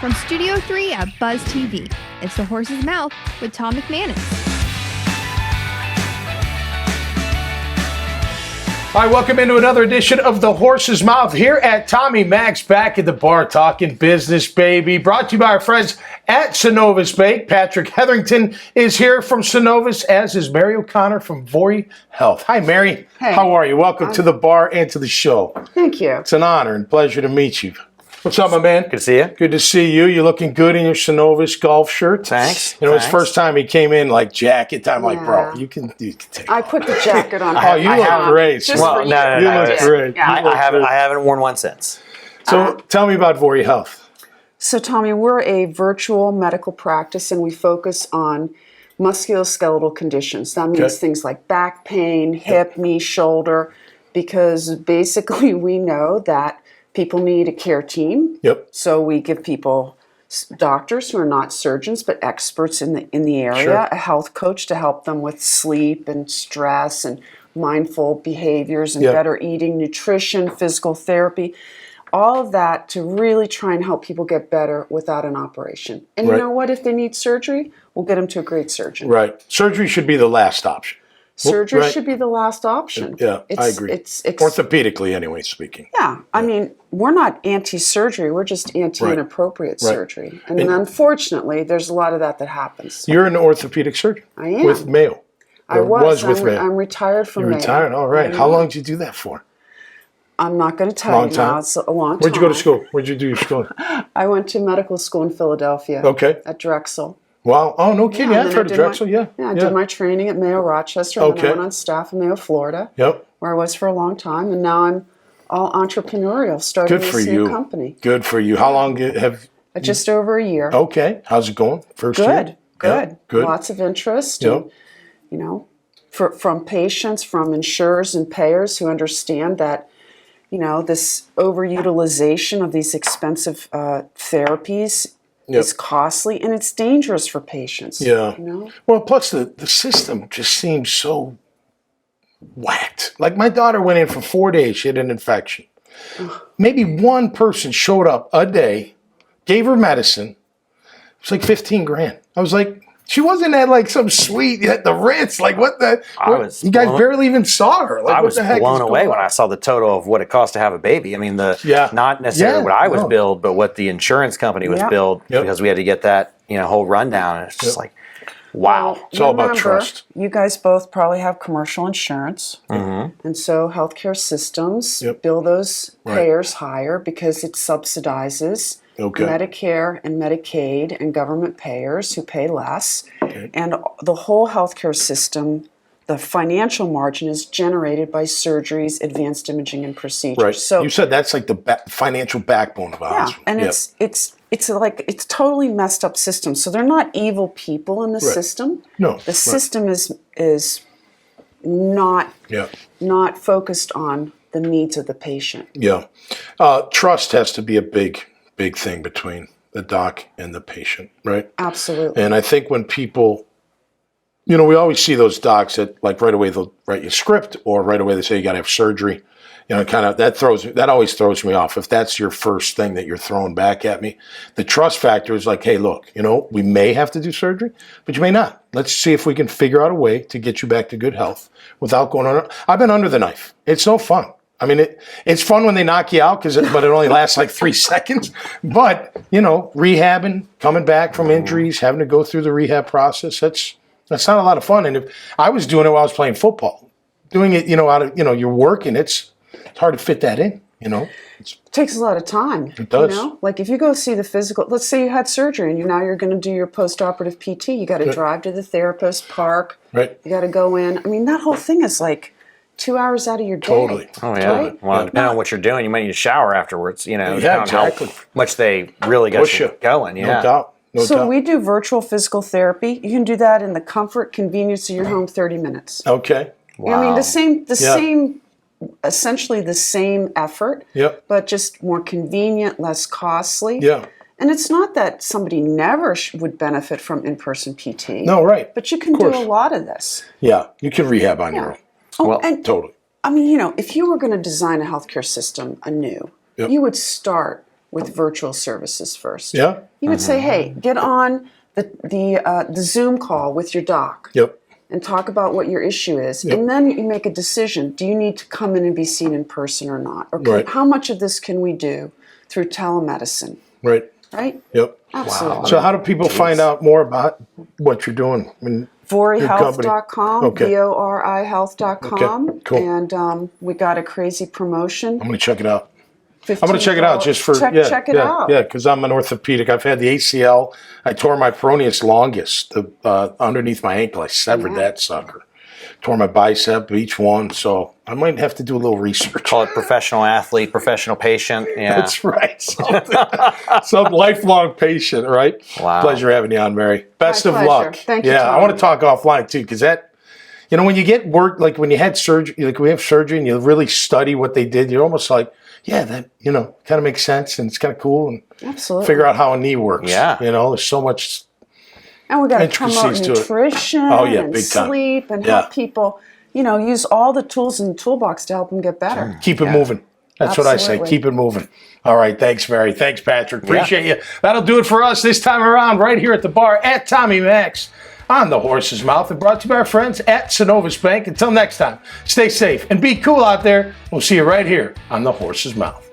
From Studio 3 at Buzz TV, it's The Horse's Mouth with Tom McManus. Hi, welcome into another edition of The Horse's Mouth here at Tommy Mac's back at the bar talking business, baby. Brought to you by our friends at Synovus Bank. Patrick Hetherington is here from Synovus, as is Mary O'Connor from Vori Health. Hi, Mary. Hey. How are you? Welcome to the bar and to the show. Thank you. It's an honor and pleasure to meet you. What's up, my man? Good to see you. Good to see you. You're looking good in your Synovus golf shirt. Thanks. You know, it's first time he came in like jacket time. Like, bro, you can take I put the jacket on. Oh, you look great. Just Well, for you. no, You look great. Yeah. I haven't worn one since. So tell me about Vori Health. So, Tommy, we're a virtual medical practice, and we focus on musculoskeletal conditions. That means things like back pain, hip, knee, shoulder, because basically we know that people need a care team. Yep. So we give people doctors who are not surgeons but experts in the area, a health coach to help them with sleep and stress and mindful behaviors and better eating, nutrition, physical therapy, all of that to really try and help people get better without an operation. And you know what? If they need surgery, we'll get them to a great surgeon. Right. Surgery should be the last option. Surgery should be the last option. Yeah, I agree. It's orthopedically, anyway, speaking. Yeah, I mean, we're not anti-surgery. We're just anti-inappropriate surgery. And unfortunately, there's a lot of that happens. You're an orthopedic surgeon. I am. With Mayo. I was. with Mayo. I'm retired from Mayo. You're retired? All right. How long did you do that for? I'm not going to tell you now. It's a long time. Where'd you go to school? Where'd you do your schooling? I went to medical school in Philadelphia. Okay. At Drexel. Wow. Oh, no kidding. I've heard of Drexel, Yeah, I did my training at Mayo Rochester, and then I went on staff at Mayo Florida, where I was for a long time, and now I'm all entrepreneurial, starting this new company. Good for you. How long have... Just over a year. Okay. How's it going? First year? Good. Good. Lots of interest. And, you know, from patients, from insurers and payers who understand that, you know, this overutilization of these expensive therapies is costly and it's dangerous for patients. Yeah. You know? Well, plus the system just seems so whacked. Like my daughter went in for 4 days. She had an infection. Maybe one person showed up a day, gave her medicine. It's like 15 grand. I was like, she wasn't at like some suite at the Ritz. Like what the? You guys barely even saw her. Like, I was what the heck blown is away going when on? I saw the total of what it cost to have a baby. I mean, not necessarily what I was billed, but what the insurance company was billed because we had to get that whole rundown. And it's just like, wow. Well, it's all about trust. You guys both probably have commercial insurance, and so healthcare systems bill those payers higher because it subsidizes Medicare and Medicaid and government payers who pay less. And the whole healthcare system, the financial margin is generated by surgeries, advanced imaging, and procedures. Right. So you said that's like the financial backbone of a hospital. And it's totally messed up system. So they're not evil people in the system. No. The system is not focused on the needs of the patient. Yeah. Trust has to be a big thing between the doc and the patient, right? Absolutely. And I think when people, we always see those docs that like right away they'll write you a script or right away they say you got to have surgery. That always throws me off. If that's your first thing that you're throwing back at me, the trust factor is like, hey, look, we may have to do surgery, but you may not. Let's see if we can figure out a way to get you back to good health without going on. I've been under the knife. It's no fun. I mean, it's fun when they knock you out, but it only lasts like 3 seconds. But, rehabbing, coming back from injuries, having to go through the rehab process, that's not a lot of fun. And if I was doing it while I was playing football, doing it, you're working, it's hard to fit that in, It takes a lot of time. It does. Like if you go see the physical, let's say you had surgery and you're going to do your post-operative PT, you got to drive to the therapist, park, you got to go in. I mean, that whole thing is like 2 hours out of your day. Totally. Oh, yeah. Right? Well, depending on what you're doing, you might need a shower afterwards, exactly. How much they really get you going. No doubt. So we do virtual physical therapy. You can do that in the comfort, convenience of your home, 30 minutes. Okay. Wow. I mean, same, essentially the same effort, but just more convenient, less costly. Yeah. And it's not that somebody never would benefit from in-person PT. No, right. But you can do a lot of this. Yeah, you can rehab on your own. And totally. I mean, if you were going to design a healthcare system anew, you would start with virtual services first. Yeah. You would say, hey, get on the Zoom call with your doc. Yep. And talk about what your issue is. Yep. And then you make a decision. Do you need to come in and be seen in person or not? Or how much of this can we do through telemedicine? Right. Right? Yep. Absolutely. Wow. So how do people find out more about what you're doing? VoriHealth.com, VORI Health.com. Okay. Cool. And we got a crazy promotion. I'm going to check it out. I'm going to check it out just for check it out. Yeah, because I'm an orthopedic. I've had the ACL. I tore my peroneus longus underneath my ankle. I severed that sucker. Tore my bicep, each one. So I might have to do a little research. Call it professional athlete, professional patient. Yeah, that's right. Some lifelong patient, right? Wow. Pleasure having you on, Mary. Best of luck. Thank you. Yeah, Tom. I want to talk offline too, because that. You know, when you get work, like when you had surgery, like we have surgery, and you really study what they did, you're almost like, yeah, that, kind of makes sense, and it's kind of cool, and absolutely figure out how a knee works. Yeah. There's so much. And we got to promote nutrition and sleep and help people, use all the tools in the toolbox to help them get better. Keep it moving. That's what I say. Keep it moving. All right. Thanks, Mary. Thanks, Patrick. Appreciate you. That'll do it for us this time around right here at the bar at Tommy Max on the Horse's Mouth, and brought to you by our friends at Synovus Bank. Until next time, stay safe and be cool out there. We'll see you right here on the Horse's Mouth.